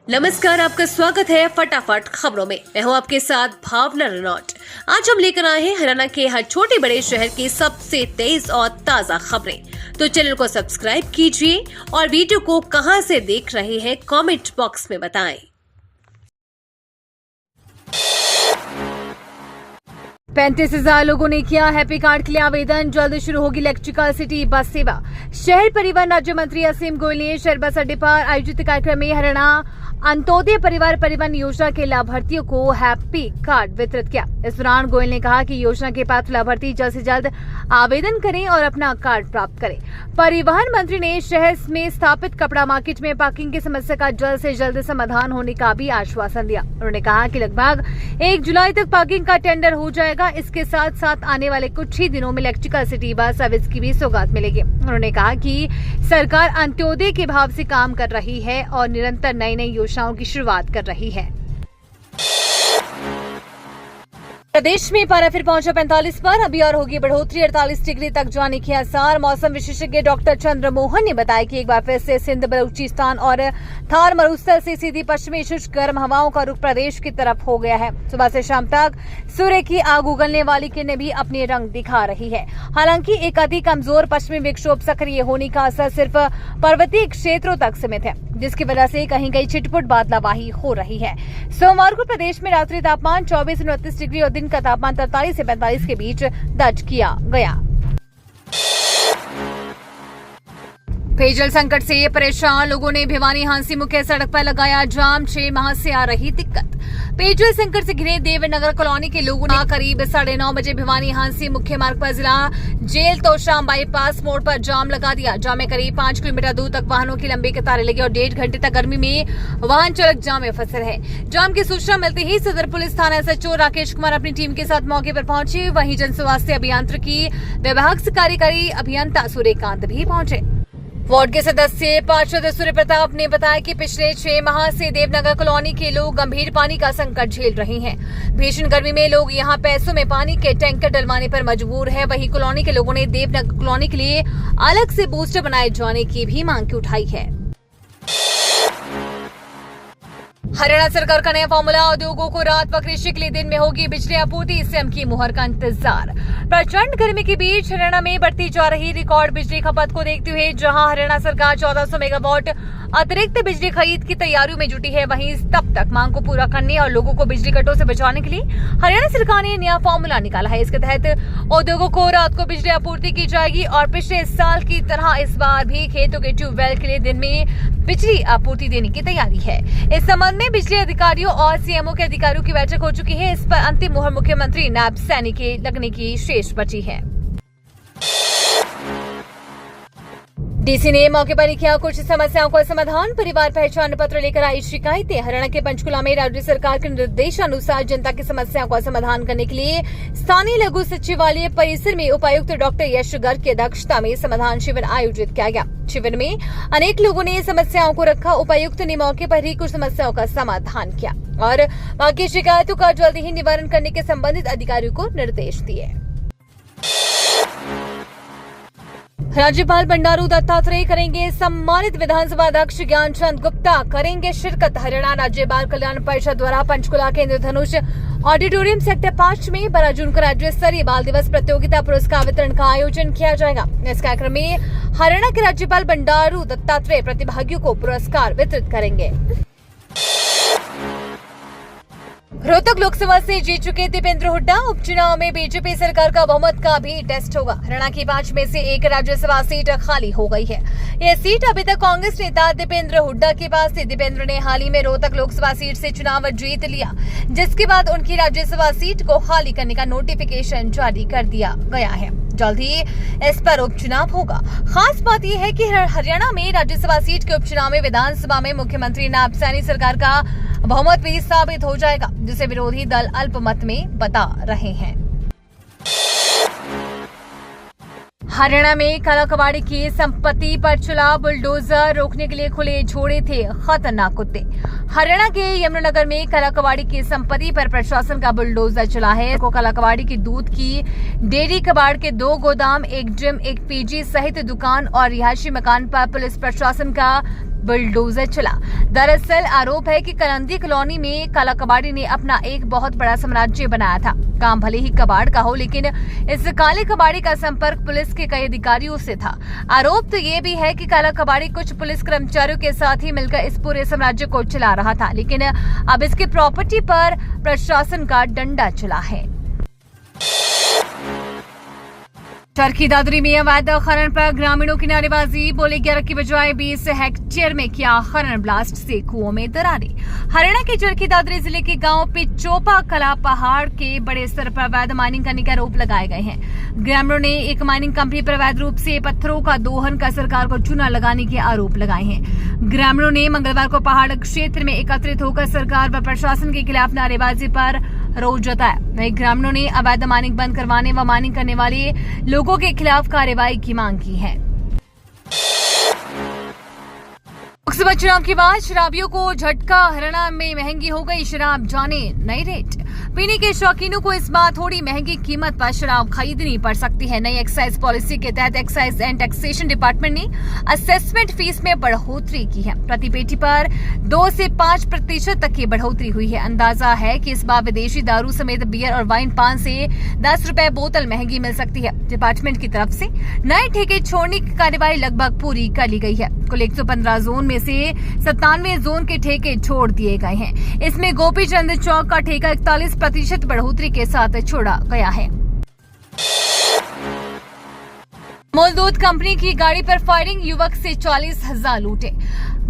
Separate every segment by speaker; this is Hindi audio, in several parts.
Speaker 1: नमस्कार, आपका स्वागत है फटाफट खबरों में। मैं हूं आपके साथ भावना रनौट। आज हम लेकर आए हैं हरियाणा के हर छोटे बड़े शहर की सबसे तेज और ताजा खबरें। तो चैनल को सब्सक्राइब कीजिए और वीडियो को कहां से देख रहे हैं कमेंट बॉक्स में बताएं।
Speaker 2: 35,000 लोगों ने किया हैप्पी कार्ड के लिए आवेदन। जल्द शुरू होगी इलेक्ट्रिकल सिटी बस सेवा। शहर परिवहन राज्य मंत्री असीम गोयल ने शहर बस अड्डे पर आयोजित कार्यक्रम में हरियाणा अंत्योदय परिवार परिवहन योजना के लाभार्थियों को हैप्पी कार्ड वितरित किया। इस दौरान गोयल ने कहा कि योजना के पात्र लाभार्थी जल्द से जल्द आवेदन करें और अपना कार्ड प्राप्त करें। परिवहन मंत्री ने शहर में स्थापित कपड़ा मार्केट में पार्किंग की समस्या का जल्द से जल्द समाधान होने का भी आश्वासन दिया। उन्होंने कहा कि लगभग 1 जुलाई तक पार्किंग का टेंडर हो जाएगा। इसके साथ साथ आने वाले कुछ ही दिनों में इलेक्ट्रिकल सिटी बस सर्विस की भी सौगात मिलेगी। उन्होंने कहा कि सरकार अंत्योदय के भाव से काम कर रही है और निरंतर नई नई योजनाओं की शुरुआत कर रही है। प्रदेश में पारा फिर पहुंचा 45 पर। अभी और होगी बढ़ोतरी, 48 डिग्री तक जाने के आसार। मौसम विशेषज्ञ डॉक्टर चंद्रमोहन ने बताया कि एक बार फिर से सिंध, बलूचिस्तान और थार मरुस्थल से सीधी पश्चिमी शुष्क गर्म हवाओं का रुख प्रदेश की तरफ हो गया है। सुबह से शाम तक सूर्य की आग उगलने वाली किरणें भी अपने रंग दिखा रही है। हालांकि एक अति कमजोर पश्चिमी विक्षोभ सक्रिय होने का असर सिर्फ पर्वतीय क्षेत्रों तक सीमित है, जिसकी वजह से कहीं कहीं छिटपुट बादलाबाही हो रही है। सोमवार को प्रदेश में रात्रि तापमान 24 से 29 डिग्री और दिन का तापमान 43 से 45 के बीच दर्ज किया गया। पेयजल संकट से परेशान लोगों ने भिवानी हांसी मुख्य सड़क पर लगाया जाम। 6 माह से आ रही दिक्कत। पेयजल संकट से घिरे देवनगर कॉलोनी के लोगों ने करीब 9:30 बजे भिवानी हांसी मुख्य मार्ग पर जिला जेल तोशाम बाईपास मोड़ पर जाम लगा दिया। जाम में करीब 5 किलोमीटर दूर तक वाहनों की लंबी कतारें लगी और 1.5 घंटे तक गर्मी में वाहन चालक जाम में फंसे रहे। जाम की सूचना मिलते ही सदर पुलिस थाना एसएचओ राकेश कुमार अपनी टीम के साथ मौके पर पहुंचे। वहीं जन स्वास्थ्य अभियांत्रिकी विभाग से कार्यकारी अभियंता सूर्यकांत भी पहुंचे। वार्ड के सदस्य पार्षद सूर्य प्रताप ने बताया कि पिछले 6 माह से देवनगर कॉलोनी के लोग गंभीर पानी का संकट झेल रहे हैं। भीषण गर्मी में लोग यहां पैसों में पानी के टैंकर डलवाने पर मजबूर है। वहीं कॉलोनी के लोगों ने देवनगर कॉलोनी के लिए अलग से बूस्टर बनाए जाने की भी मांग उठाई है। हरियाणा सरकार का नया फॉर्मूला, उद्योगों को रात व कृषि के लिए दिन में होगी बिजली आपूर्ति। सीएम की मुहर का इंतजार। प्रचंड गर्मी के बीच हरियाणा में बढ़ती जा रही रिकॉर्ड बिजली खपत को देखते हुए जहां हरियाणा सरकार 1400 मेगावाट अतिरिक्त बिजली खरीद की तैयारियों में जुटी है, वहीं तब तक मांग को पूरा करने और लोगों को बिजली कटों से बचाने के लिए हरियाणा सरकार ने नया फॉर्मूला निकाला है। इसके तहत उद्योगों को रात को बिजली आपूर्ति की जाएगी और पिछले साल की तरह इस बार भी खेतों के ट्यूबवेल के लिए दिन में बिजली आपूर्ति देने की तैयारी है। इस संबंध में बिजली अधिकारियों और सीएमओ के अधिकारियों की बैठक हो चुकी है। इस पर अंतिम मुहर मुख्यमंत्री नायब सैनी के लगने की शेष बची है। डीसी ने मौके पर किया कुछ समस्याओं का समाधान। परिवार पहचान पत्र लेकर आई शिकायतें। हरियाणा के पंचकुला में राज्य सरकार के निर्देशानुसार जनता की समस्याओं का समाधान करने के लिए स्थानीय लघु सचिवालय परिसर में उपायुक्त डॉक्टर यश गर्ग की अध्यक्षता में समाधान शिविर आयोजित किया गया। शिविर में अनेक लोगों ने समस्याओं को रखा। उपायुक्त ने मौके पर ही कुछ समस्याओं का समाधान किया और बाकी शिकायतों का जल्द ही निवारण करने के संबंधित अधिकारियों को निर्देश दिए। राज्यपाल बंडारू दत्तात्रेय करेंगे सम्मानित। विधानसभा अध्यक्ष ज्ञानचंद गुप्ता करेंगे शिरकत। हरियाणा राज्य बाल कल्याण परिषद द्वारा पंचकुला के इंद्रधनुष ऑडिटोरियम सेक्टर 5 में 12 जून को राज्य स्तरीय बाल दिवस प्रतियोगिता पुरस्कार वितरण का आयोजन किया जाएगा। इस कार्यक्रम में हरियाणा के राज्यपाल बंडारू दत्तात्रेय प्रतिभागियों को पुरस्कार वितरित करेंगे। रोहतक लोकसभा से जीत चुके दीपेंद्र हुड्डा उपचुनाव में बीजेपी सरकार का बहुमत का भी टेस्ट होगा। हरियाणा की 5 में से 1 राज्यसभा सीट खाली हो गई है। यह सीट अभी तक कांग्रेस नेता दीपेंद्र हुड्डा के पास थी। दीपेंद्र ने हाल ही में रोहतक लोकसभा सीट से चुनाव जीत लिया, जिसके बाद उनकी राज्यसभा सीट को खाली करने का नोटिफिकेशन जारी कर दिया गया है। जल्द ही इस पर उपचुनाव होगा। खास बात यह है कि हरियाणा में राज्यसभा सीट के उपचुनाव में विधानसभा में मुख्यमंत्री नायब सैनी सरकार का बहुमत भी साबित हो जाएगा, जिसे विरोधी दल अल्पमत में बता रहे हैं। हरियाणा में काला कबाड़ी की संपत्ति पर चला बुलडोजर। रोकने के लिए खुले छोड़े थे खतरनाक कुत्ते। हरियाणा के यमुनानगर में काला कबाड़ी की संपत्ति पर प्रशासन का बुलडोजर चला है। काला कबाड़ी की दूध की डेयरी, कबाड़ के 2 गोदाम, एक जिम, एक पीजी सहित दुकान और रिहायशी मकान पर पुलिस प्रशासन का बुलडोजर चला। दरअसल आरोप है कि कलंदी कॉलोनी में काला कबाड़ी ने अपना एक बहुत बड़ा साम्राज्य बनाया था। काम भले ही कबाड़ का हो, लेकिन इस काले कबाड़ी का संपर्क पुलिस के कई अधिकारियों से था। आरोप तो ये भी है कि काला कबाड़ी कुछ पुलिस कर्मचारियों के साथ ही मिलकर इस पूरे साम्राज्य को चला रहा था, लेकिन अब इसकी प्रॉपर्टी पर प्रशासन का डंडा चला है। चरखी दादरी में अवैध खनन पर ग्रामीणों की नारेबाजी। बोले 11 की बजाय 20 हेक्टेयर में किया खनन ब्लास्ट से कुओं में दरारें। हरियाणा के चरखी दादरी जिले के गांव पिचोपा कला पहाड़ के बड़े स्तर पर अवैध माइनिंग करने का आरोप लगाए गए हैं। ग्रामीणों ने एक माइनिंग कंपनी पर अवैध रूप से पत्थरों का दोहन कर सरकार को चूना लगाने के आरोप लगाए हैं। ग्रामीणों ने मंगलवार को पहाड़ क्षेत्र में एकत्रित होकर सरकार व प्रशासन के खिलाफ नारेबाजी पर रोष जताया। वहीं ग्रामीणों ने अवैध माइनिंग बंद करवाने व माइनिंग करने वाले लोगों के खिलाफ कार्रवाई की मांग की है। लोकसभा चुनाव के बाद शराबियों को झटका। हरियाणा में महंगी हो गई शराब, जाने नई रेट। पीने के शौकीनों को इस बार थोड़ी महंगी कीमत पर शराब खरीदनी पड़ सकती है। नई एक्साइज पॉलिसी के तहत एक्साइज एंड टैक्सेशन डिपार्टमेंट ने असेसमेंट फीस में बढ़ोतरी की है। प्रति पेटी पर 2 से 5% तक की बढ़ोतरी हुई है। अंदाजा है कि इस बार विदेशी दारू समेत बियर और वाइन 5 से 10 रुपए बोतल महंगी मिल सकती है। डिपार्टमेंट की तरफ से नए ठेके छोड़ने की कार्रवाई लगभग पूरी कर ली गई है। कुल 115 जोन में से 97 जोन के ठेके छोड़ दिए गए हैं। इसमें गोपीचंद चौक का ठेका 41% बढ़ोतरी के साथ छोड़ा गया है। अमूल दूध कंपनी की गाड़ी पर फायरिंग, युवक से 40,000 लूटे।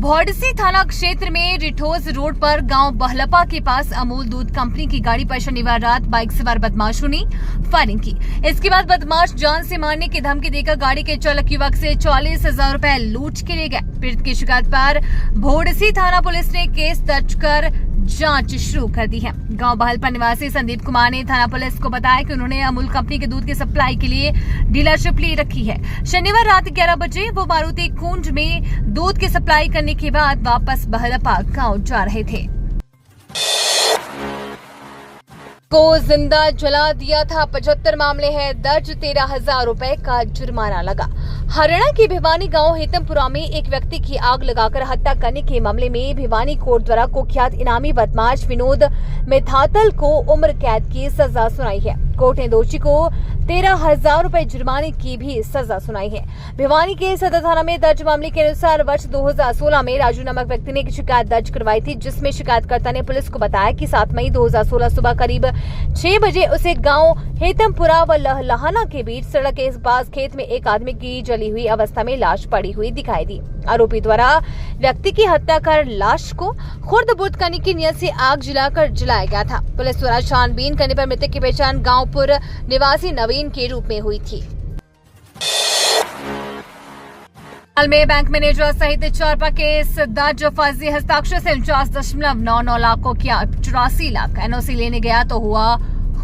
Speaker 2: भौडसी थाना क्षेत्र में रिठोज रोड पर गांव बहलपा के पास अमूल दूध कंपनी की गाड़ी पर शनिवार रात बाइक सवार बदमाशों ने फायरिंग की। इसके बाद बदमाश जान से मारने की धमकी देकर गाड़ी के चालक युवक से 40,000 रुपए लूट के ले गए। पीड़ित की शिकायत पर भौडसी थाना पुलिस ने केस दर्ज कर जांच शुरू कर दी है। गांव बहलपा निवासी संदीप कुमार ने थाना पुलिस को बताया कि उन्होंने अमूल कंपनी के दूध की सप्लाई के लिए डीलरशिप ले रखी है। शनिवार रात 11 बजे वो मारुति कुंज में दूध की सप्लाई करने के बाद वापस बहलपा गांव जा रहे थे। को जिंदा जला दिया था, 75 मामले हैं दर्ज, 13,000 रुपए का जुर्माना लगा। हरियाणा के भिवानी गांव हेतमपुरा में एक व्यक्ति की आग लगाकर हत्या करने के मामले में भिवानी कोर्ट द्वारा कुख्यात इनामी बदमाश विनोद मेथातल को उम्र कैद की सजा सुनाई है। कोर्ट ने दोषी को 13,000 रुपए जुर्माने की भी सजा सुनाई है। भिवानी के सदर थाना में दर्ज मामले के अनुसार वर्ष 2016 में राजू नामक व्यक्ति ने एक शिकायत दर्ज करवाई थी, जिसमें शिकायतकर्ता ने पुलिस को बताया कि 7 मई 2016 सुबह करीब 6 बजे उसे गांव हेतमपुरा व लहलाना के बीच सड़क के पास खेत में एक आदमी की जली हुई अवस्था में लाश पड़ी हुई दिखाई दी। आरोपी द्वारा व्यक्ति की हत्या कर लाश को खुर्द-बुर्द करने की नियत से आग जलाकर जलाया गया था। पुलिस द्वारा छानबीन करने पर मृतक की पहचान गांवपुर निवासी नवीन के रूप में हुई थी। हाल में बैंक मैनेजर सहित 4 पर केस दर्ज, फर्जी हस्ताक्षर से 49.99 लाख को किया 84 लाख। एनओसी लेने गया तो हुआ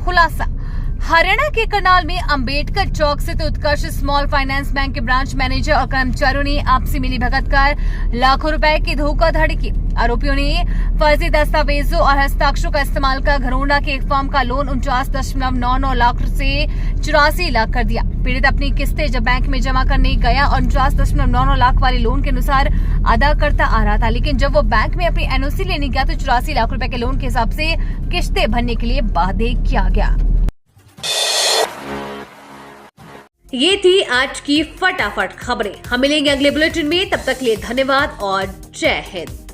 Speaker 2: खुलासा। हरियाणा के करनाल में अंबेडकर चौक स्थित उत्कर्ष स्मॉल फाइनेंस बैंक के ब्रांच मैनेजर और कर्मचारियों ने आपसी मिलीभगत कर लाखों रुपए की धोखाधड़ी की। आरोपियों ने फर्जी दस्तावेजों और हस्ताक्षरों का इस्तेमाल कर घरोंडा के एक फर्म का लोन 49.99 लाख से 84 लाख कर दिया। पीड़ित अपनी किस्तें जब बैंक में जमा करने गया और 49.99 लाख वाले लोन के अनुसार अदा करता आ रहा था, लेकिन जब वो बैंक में अपनी एनओसी लेने गया तो 84 लाख रुपए के लोन के हिसाब से किस्तें भरने के लिए बाध्य किया गया।
Speaker 1: ये थी आज की फटाफट खबरें। हम मिलेंगे अगले बुलेटिन में, तब तक के लिए धन्यवाद और जय हिंद।